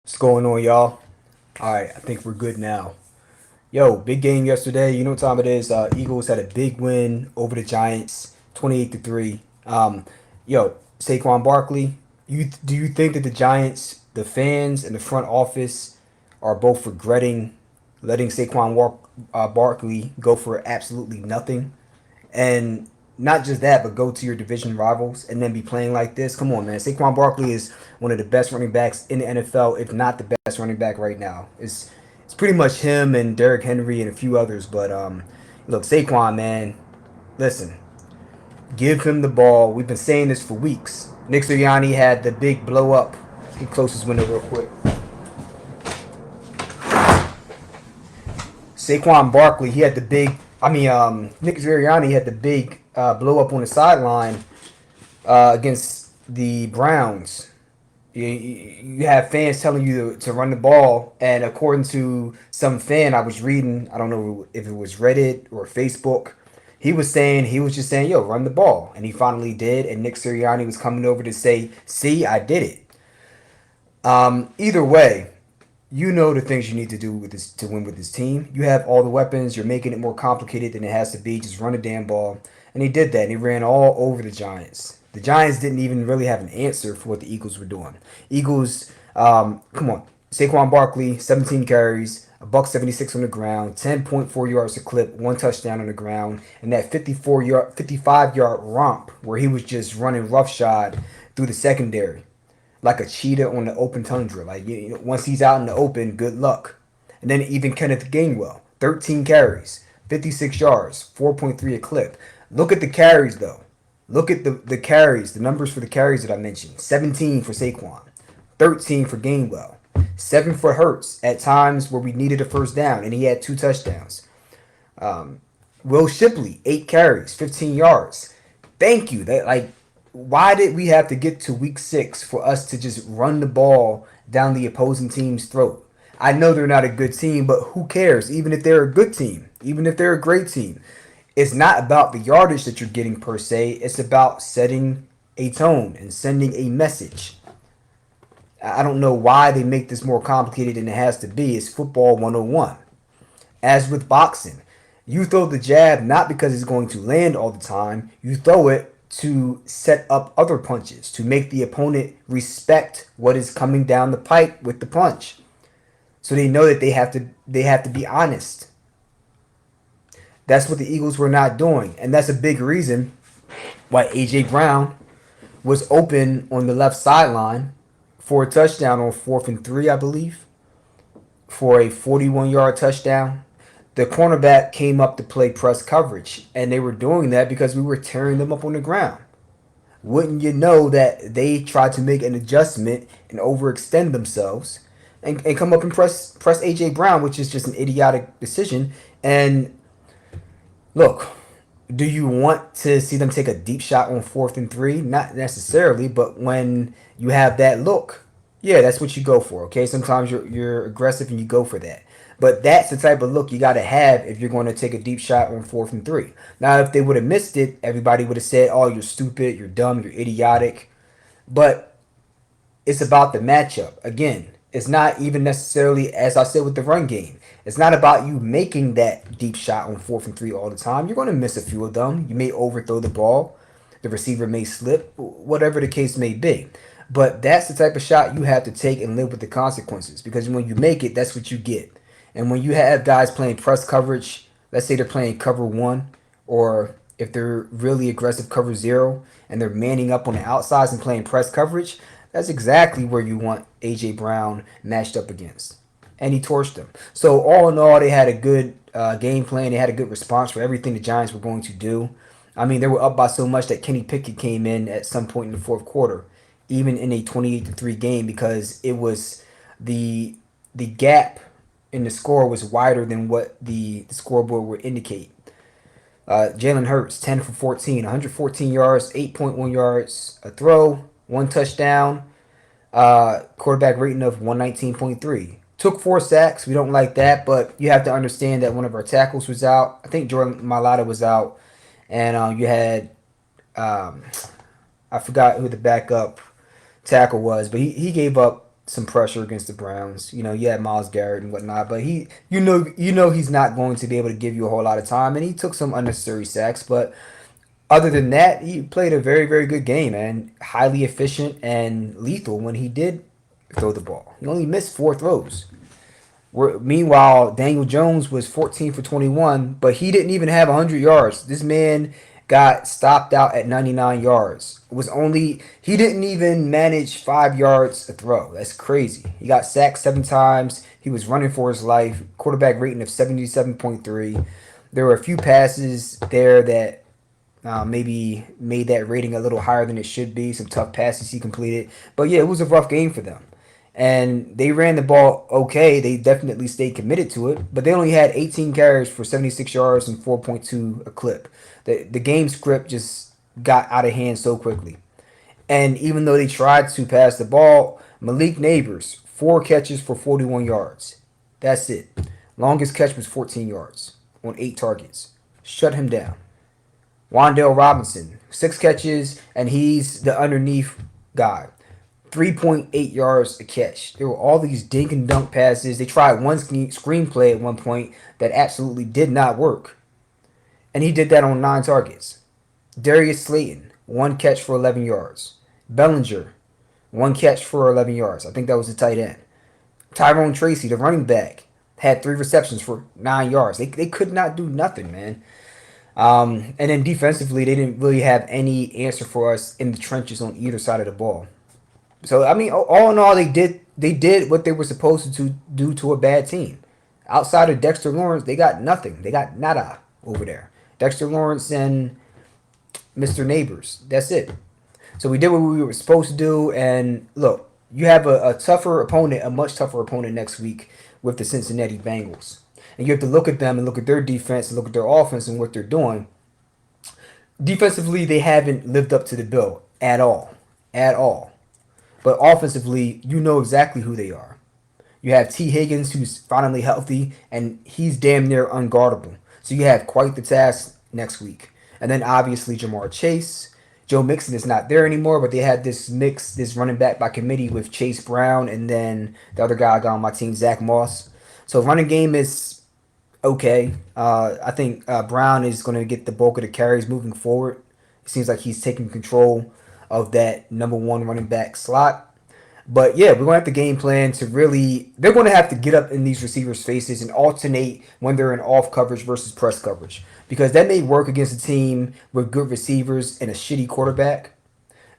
What's going on, y'all? All right, I think we're good now. Yo, big game yesterday. You know what time it is? Eagles had a big win over the Giants, 28-3. Yo, Saquon Barkley. Do you think that the Giants, the fans, and the front office are both regretting letting Barkley go for absolutely nothing? And not just that, but go to your division rivals and then be playing like this. Come on, man. Saquon Barkley is one of the best running backs in the NFL, if not the best running back right now. It's pretty much him and Derrick Henry and a few others. But look, Saquon, man, listen, give him the ball. We've been saying this for weeks. Nick Sirianni had the big blow up. He close his window real quick. Saquon Barkley, he had the big. Nick Sirianni had the big blow up on the sideline against the Browns. You have fans telling you to run the ball, and according to some fan I was reading, I don't know if it was Reddit or Facebook, he was just saying, "Yo, run the ball," and he finally did. And Nick Sirianni was coming over to say, "See, I did it." Either way, you know the things you need to do with this to win with this team. You have all the weapons. You're making it more complicated than it has to be. Just run the damn ball, and he did that. And he ran all over the Giants. The Giants didn't even really have an answer for what the Eagles were doing. Eagles, come on, Saquon Barkley, 17 carries, a buck 76 on the ground, 10.4 yards a clip, one touchdown on the ground, and that 55-yard romp where he was just running roughshod through the secondary like a cheetah on the open tundra. Like, once he's out in the open, good luck. And then even Kenneth Gainwell, 13 carries, 56 yards, 4.3 a clip. Look at the carries though. Look at the carries, the numbers for the carries that I mentioned. 17 for Saquon, 13 for Gainwell, 7 for Hurts at times where we needed a first down, and he had 2 touchdowns. Will Shipley, 8 carries, 15 yards. Thank you. Why did we have to get to week 6 for us to just run the ball down the opposing team's throat? I know they're not a good team, but who cares? Even if they're a good team, even if they're a great team, it's not about the yardage that you're getting per se. It's about setting a tone and sending a message. I don't know why they make this more complicated than it has to be. It's football 101. As with boxing, you throw the jab not because it's going to land all the time. You throw it to set up other punches, to make the opponent respect what is coming down the pipe with the punch. So they know that they have to be honest. That's what the Eagles were not doing. And that's a big reason why AJ Brown was open on the left sideline for a touchdown on 4th and 3, I believe, for a 41-yard touchdown. The cornerback came up to play press coverage, and they were doing that because we were tearing them up on the ground. Wouldn't you know that they tried to make an adjustment and overextend themselves and come up and press AJ Brown, which is just an idiotic decision. And look, do you want to see them take a deep shot on 4th and 3? Not necessarily, but when you have that look, yeah, that's what you go for. Okay, sometimes you're aggressive and you go for that. But that's the type of look you got to have if you're going to take a deep shot on 4th and 3. Now, if they would have missed it, everybody would have said, "Oh, you're stupid, you're dumb, you're idiotic." But it's about the matchup. Again, it's not even necessarily, as I said with the run game, it's not about you making that deep shot on 4th and 3 all the time. You're going to miss a few of them. You may overthrow the ball. The receiver may slip, whatever the case may be. But that's the type of shot you have to take and live with the consequences. Because when you make it, that's what you get. And when you have guys playing press coverage, let's say they're playing cover 1, or if they're really aggressive cover 0, and they're manning up on the outsides and playing press coverage, that's exactly where you want A.J. Brown matched up against. And he torched them. So all in all, they had a good game plan. They had a good response for everything the Giants were going to do. I mean, they were up by so much that Kenny Pickett came in at some point in the fourth quarter, even in a 28-3 game, because it was the gap in the score was wider than what the scoreboard would indicate. Jalen Hurts, 10 for 14, 114 yards, 8.1 yards, a throw, 1 touchdown, quarterback rating of 119.3. Took 4 sacks. We don't like that, but you have to understand that one of our tackles was out. I think Jordan Mailata was out, and you had I forgot who the backup tackle was, but he gave up some pressure against the Browns. You had Myles Garrett and whatnot, but he's not going to be able to give you a whole lot of time, and he took some unnecessary sacks. But other than that, he played a very, very good game, and highly efficient and lethal when he did throw the ball. He only missed 4 throws. Meanwhile, Daniel Jones was 14 for 21, but he didn't even have 100 yards. This man got stopped out at 99 yards. He didn't even manage 5 yards a throw. That's crazy. He got sacked 7 times. He was running for his life. Quarterback rating of 77.3. There were a few passes there that maybe made that rating a little higher than it should be. Some tough passes he completed. But yeah, it was a rough game for them. And they ran the ball okay. They definitely stayed committed to it. But they only had 18 carries for 76 yards and 4.2 a clip. The game script just got out of hand so quickly. And even though they tried to pass the ball, Malik Neighbors, 4 catches for 41 yards. That's it. Longest catch was 14 yards on 8 targets. Shut him down. Wandale Robinson, 6 catches, and he's the underneath guy. 3.8 yards a catch. There were all these dink and dunk passes. They tried one screenplay at one point that absolutely did not work. And he did that on 9 targets. Darius Slayton, 1 catch for 11 yards. Bellinger, 1 catch for 11 yards. I think that was the tight end. Tyrone Tracy, the running back, had 3 receptions for 9 yards. They could not do nothing, man. And then defensively, they didn't really have any answer for us in the trenches on either side of the ball. So I mean, all in all, they did what they were supposed to do to a bad team. Outside of Dexter Lawrence, they got nothing. They got nada over there. Dexter Lawrence and Mr. Neighbors. That's it. So we did what we were supposed to do. And look, you have a tougher opponent, a much tougher opponent next week with the Cincinnati Bengals. And you have to look at them and look at their defense and look at their offense and what they're doing. Defensively, they haven't lived up to the bill at all. At all. But offensively, you know exactly who they are. You have T. Higgins, who's finally healthy, and he's damn near unguardable. So you have quite the task next week. And then obviously Jamar Chase. Joe Mixon is not there anymore, but they had this running back by committee with Chase Brown and then the other guy I got on my team, Zach Moss. So running game is okay. I think Brown is going to get the bulk of the carries moving forward. It seems like he's taking control of that number 1 running back slot. But yeah, we're going to have to game plan to really. They're going to have to get up in these receivers' faces and alternate when they're in off coverage versus press coverage. Because that may work against a team with good receivers and a shitty quarterback.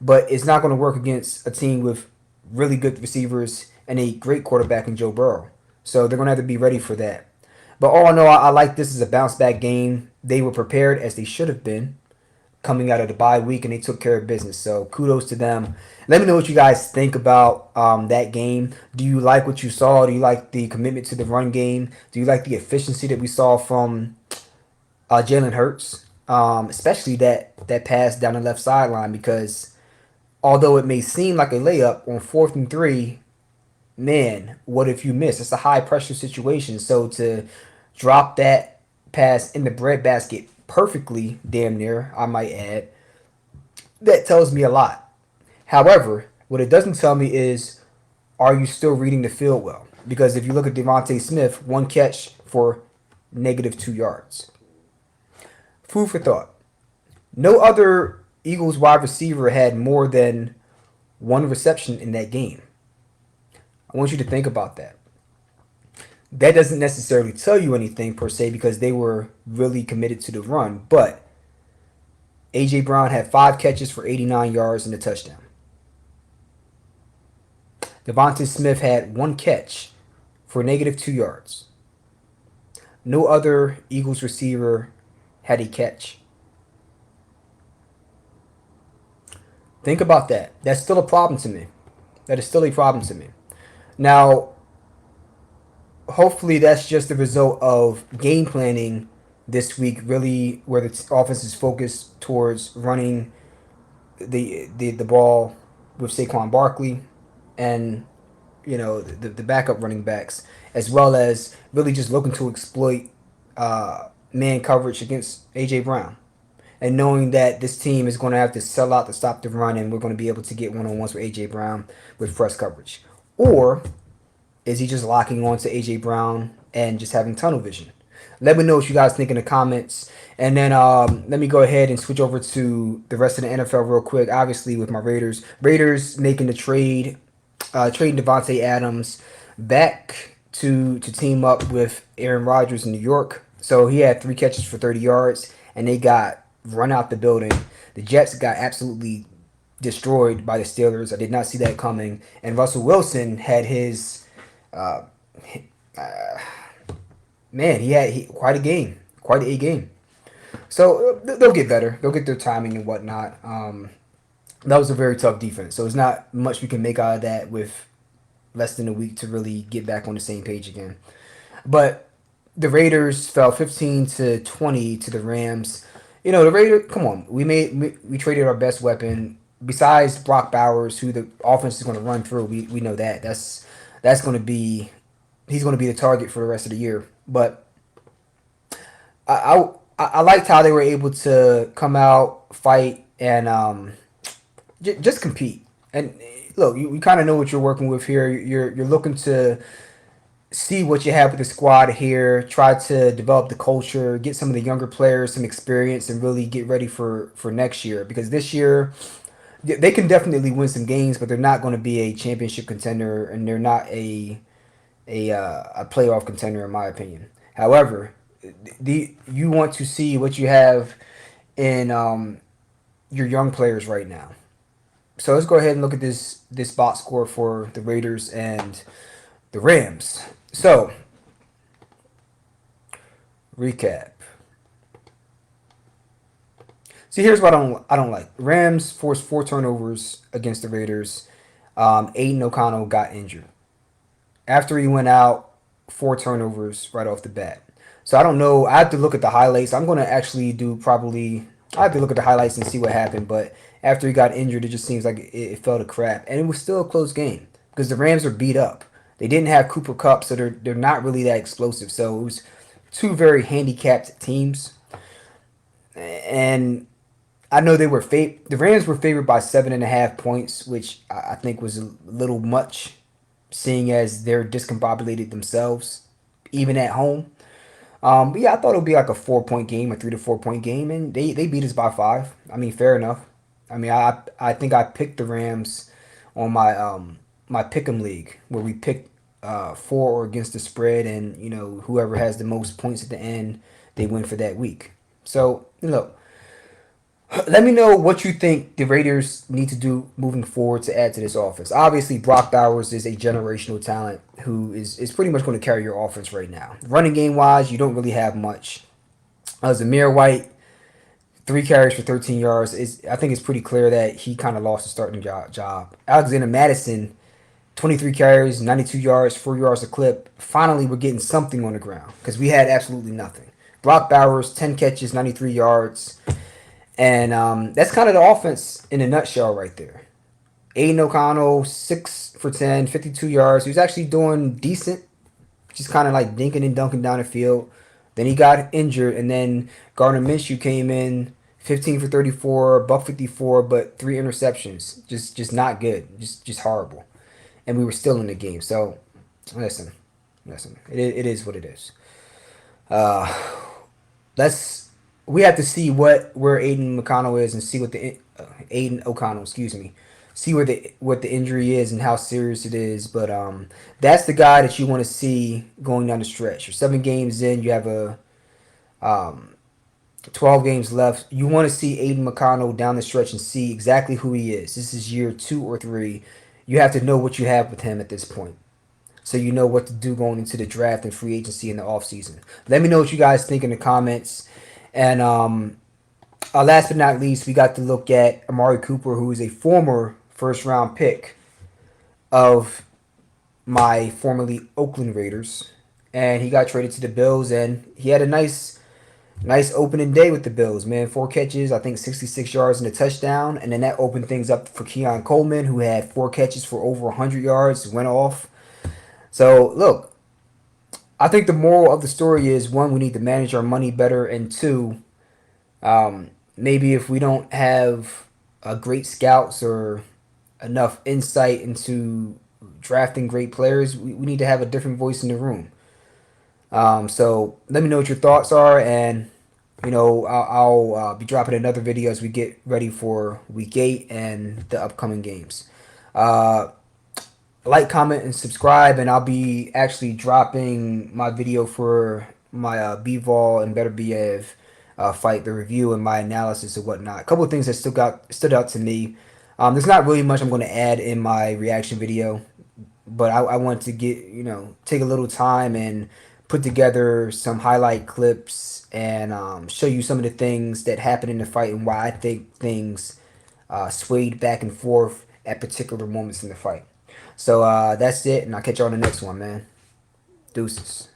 But it's not going to work against a team with really good receivers and a great quarterback in Joe Burrow. So they're going to have to be ready for that. But all in all, I like this as a bounce back game. They were prepared as they should have been coming out of the bye week, and they took care of business. So kudos to them. Let me know what you guys think about that game. Do you like what you saw? Do you like the commitment to the run game? Do you like the efficiency that we saw from Jalen Hurts? Especially that pass down the left sideline, because although it may seem like a layup on 4th and 3, man, what if you miss? It's a high pressure situation. So to drop that pass in the breadbasket perfectly, damn near, I might add, that tells me a lot. However, what it doesn't tell me is, are you still reading the field well? Because if you look at Devontae Smith, 1 catch for -2 yards. Food for thought. No other Eagles wide receiver had more than 1 reception in that game. I want you to think about that. That doesn't necessarily tell you anything per se because they were really committed to the run. But A.J. Brown had 5 catches for 89 yards and a touchdown. Devontae Smith had 1 catch for -2 yards. No other Eagles receiver had a catch. Think about that. That's still a problem to me. That is still a problem to me. Now, hopefully that's just the result of game planning this week, really, where the offense is focused towards running the ball with Saquon Barkley and the backup running backs, as well as really just looking to exploit man coverage against A.J. Brown. And knowing that this team is going to have to sell out to stop the run, and we're going to be able to get one-on-ones with A.J. Brown with press coverage. or is he just locking on to AJ Brown and just having tunnel vision? Let me know what you guys think in the comments. And then let me go ahead and switch over to the rest of the NFL real quick. Obviously, with my Raiders, making the trade, trading Devontae Adams back to team up with Aaron Rodgers in New York. So he had 3 catches for 30 yards, and they got run out the building. The Jets got absolutely destroyed by the Steelers. I did not see that coming. And Russell Wilson had his uh, man, quite a game, quite a game. So they'll get better. They'll get their timing and whatnot. That was a very tough defense. So it's not much we can make out of that with less than a week to really get back on the same page again. But the Raiders fell 15-20 to the Rams. You know, the Raiders. Come on, we traded our best weapon besides Brock Bowers, who the offense is going to run through. We know that. That's going to be he's going to be the target for the rest of the year. But I liked how they were able to come out, fight, and just compete. And look, you kind of know what you're working with here. You're looking to see what you have with the squad here. Try to develop the culture, get some of the younger players some experience, and really get ready for next year. Because this year they can definitely win some games, but they're not going to be a championship contender, and they're not a playoff contender in my opinion. However, you want to see what you have in your young players right now. So let's go ahead and look at this box score for the Raiders and the Rams. So recap. See, here's what I don't like. Rams forced 4 turnovers against the Raiders. Aiden O'Connell got injured. After he went out, 4 turnovers right off the bat. So I don't know. I have to look at the highlights. I'm going to actually do probably. I have to look at the highlights and see what happened. But after he got injured, it just seems like it fell to crap, and it was still a close game because the Rams are beat up. They didn't have Cooper Kupp, so they're not really that explosive. So it was two very handicapped teams, and I know the Rams were favored by 7.5 points, which I think was a little much, seeing as they're discombobulated themselves, even at home. But yeah, I thought it would be like a 4 point game, a 3 to 4 point game, and they beat us by 5. I mean, fair enough. I mean, I think I picked the Rams on my pick'em league where we picked for or against the spread, and whoever has the most points at the end, they win for that week. So let me know what you think the Raiders need to do moving forward to add to this offense. Obviously, Brock Bowers is a generational talent who is pretty much going to carry your offense right now. Running game wise, you don't really have much. Zamir White, 3 carries for 13 yards. I think it's pretty clear that he kind of lost the starting job. Alexander Madison, 23 carries, 92 yards, 4 yards a clip. Finally, we're getting something on the ground because we had absolutely nothing. Brock Bowers, 10 catches, 93 yards. And that's kind of the offense in a nutshell right there. Aiden O'Connell, 6 for 10, 52 yards. He was actually doing decent, just kind of like dinking and dunking down the field. Then he got injured, and then Gardner Minshew came in, 15 for 34, buck 54, but 3 interceptions. Just not good. Just horrible. And we were still in the game. So, listen. It is what it is. Let's we have to see where Aiden McConnell is and see what the Aiden O'Connell, excuse me, see what the injury is and how serious it is. But that's the guy that you want to see going down the stretch. You're 7 games in. You have a 12 games left. You want to see Aiden McConnell down the stretch and see exactly who he is. This is year 2 or 3. You have to know what you have with him at this point, so you know what to do going into the draft and free agency in the offseason. Let me know what you guys think in the comments. And last but not least, we got to look at Amari Cooper, who is a former first-round pick of my formerly Oakland Raiders. And he got traded to the Bills, and he had a nice opening day with the Bills, man. 4 catches, I think 66 yards and a touchdown. And then that opened things up for Keon Coleman, who had 4 catches for over 100 yards, went off. So, look, I think the moral of the story is, 1, we need to manage our money better, and 2, maybe if we don't have great scouts or enough insight into drafting great players, we need to have a different voice in the room. So let me know what your thoughts are, and I'll be dropping another video as we get ready for Week 8 and the upcoming games. Uh, like, comment, and subscribe, and I'll be actually dropping my video for my B-Vol and Better Behave fight, the review and my analysis and whatnot. A couple of things that stood out to me. There's not really much I'm going to add in my reaction video, but I want to take a little time and put together some highlight clips and show you some of the things that happened in the fight and why I think things swayed back and forth at particular moments in the fight. So that's it, and I'll catch you on the next one, man. Deuces.